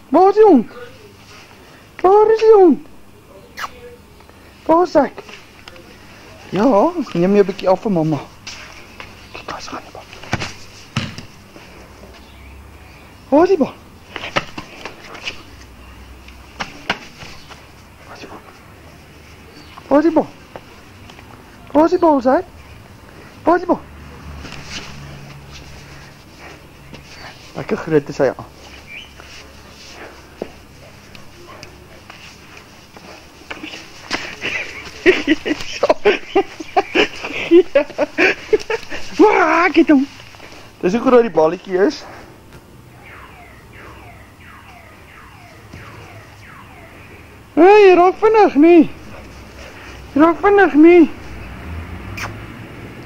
Waar is die hond? Waar is die hond? Waar is ek? Ja, neem jy 'n bietjie af vir mamma. Kijk, daar is gaan die bal. Waar is die bal? Waar is die bal? Waar is die bal? Waar is die bal, Zack? Waar is die bal? Lekker groot is hy aan. Waar, kyk hom. Dis hoe groot die balletjie is. Hey, jy raak vinnig nie. Jy raak vinnig nie.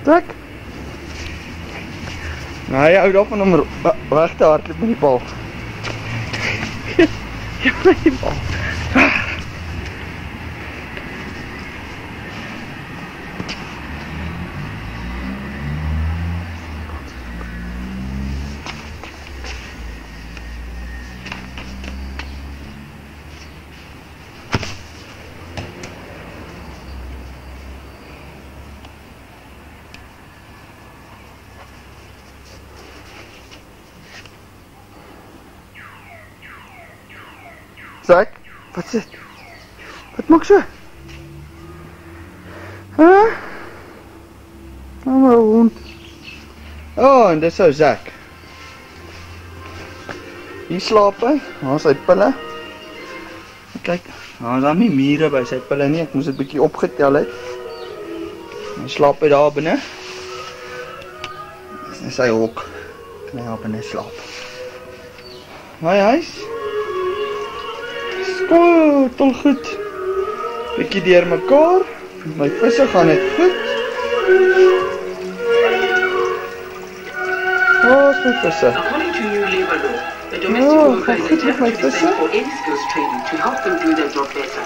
Zack. Nou, hy hou daarvan om weg te hardloop met die bal. Ja, met die bal. Zack, wat is dit? Wat maak so? Huh? Oh my hond. Oh, en dis ou Zack. Hier slaap hy, daar is sy pille. Kyk, daar is nie mure by sy pille nie, ek moes dit bietjie opgetel het. Dan slaap hy daar binne. Dis in sy hok, kan hy daar binne slaap. My huis. Goed, al goed. Bietjie deur mekaar. My visse gaan net goed. Waar is my visse? According to new labor law, the domestic worker is entitled to be sent for any skills training to help them do their job better.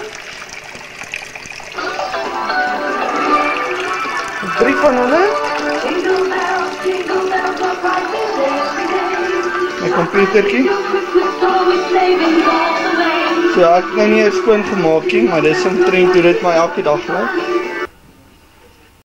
3 van hulle. My computertjie. So ek het nou nie eens skoon gemaak nie, maar dis omtrent hoe dit my elke dag lyk.